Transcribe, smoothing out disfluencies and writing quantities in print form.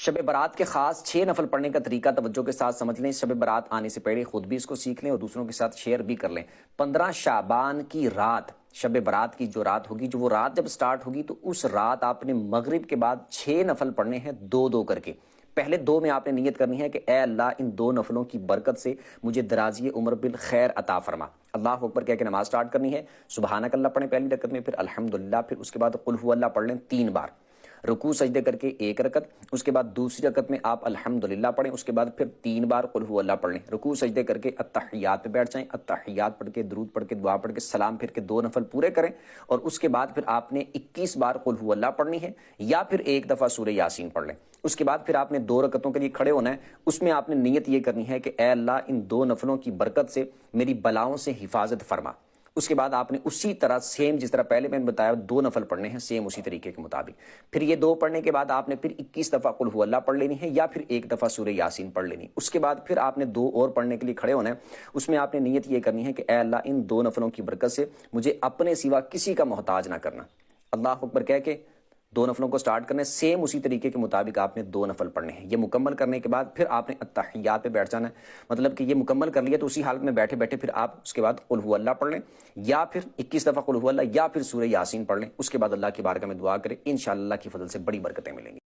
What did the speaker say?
شب برات کے خاص 6 نفل پڑھنے کا طریقہ توجہ کے ساتھ سمجھ لیں۔ شب برات آنے سے پہلے خود بھی اس کو سیکھ لیں اور دوسروں کے ساتھ شیئر بھی کر لیں۔ 15 شعبان کی رات، شب برات کی جو رات ہوگی، جو وہ رات جب سٹارٹ ہوگی تو اس رات آپ نے مغرب کے بعد 6 نفل پڑھنے ہیں، 2 کر کے۔ پہلے 2 میں آپ نے نیت کرنی ہے کہ اے اللہ ان 2 نفلوں کی برکت سے مجھے درازی عمر بالخیر عطا فرما۔ اللہ اکبر کہہ کے نماز سٹارٹ کرنی ہے۔ سبحانک اللہ پڑھیں پہلی رکعت میں، پھر الحمدللہ، پھر اس کے بعد قل هو اللہ پڑھ لیں 3 بار، رکوع سجدے کر کے 1 رکعت، اس کے بعد دوسری رکعت میں آپ الحمدللہ پڑھیں، اس کے بعد پھر 3 بار قل هو اللہ پڑھ لیں، رکوع سجدے کر کے اتحیات پہ بیٹھ جائیں، اتحیات پڑھ کے درود پڑھ کے دعا پڑھ کے سلام پھر کے 2 نفل پورے کریں، اور اس کے بعد پھر آپ نے 21 بار قل هو اللہ پڑھنی ہے، یا پھر 1 دفعہ سورہ یاسین پڑھ لیں۔ اس کے بعد پھر آپ نے 2 رکعتوں کے لیے کھڑے ہونا ہے، اس میں آپ نے نیت یہ کرنی ہے کہ اے اللہ ان 2 نفلوں کی برکت سے میری بلاؤں سے حفاظت فرما۔ اس کے بعد آپ نے اسی طرح سیم جس طرح پہلے میں نے بتایا 2 نفل پڑھنے ہیں، سیم اسی طریقے کے مطابق۔ پھر یہ 2 پڑھنے کے بعد آپ نے پھر 21 دفعہ قل هو اللہ پڑھ لینی ہے، یا پھر 1 دفعہ سورہ یاسین پڑھ لینی۔ اس کے بعد پھر آپ نے 2 اور پڑھنے کے لیے کھڑے ہونا ہے، اس میں آپ نے نیت یہ کرنی ہے کہ اے اللہ ان 2 نفلوں کی برکت سے مجھے اپنے سوا کسی کا محتاج نہ کرنا۔ اللہ اکبر کہہ کے 2 نفلوں کو سٹارٹ کرنے، سیم اسی طریقے کے مطابق آپ نے 2 نفل پڑھنے ہیں۔ یہ مکمل کرنے کے بعد پھر آپ نے اتحیات پہ بیٹھ جانا ہے، مطلب کہ یہ مکمل کر لیا تو اسی حالت میں بیٹھے بیٹھے پھر آپ اس کے بعد قل هو اللہ پڑھ لیں، یا پھر 21 دفعہ قل هو اللہ، یا پھر سورہ یاسین پڑھ لیں۔ اس کے بعد اللہ کی بارگاہ میں دعا کریں، انشاءاللہ اللہ کی فضل سے بڑی برکتیں ملیں گی۔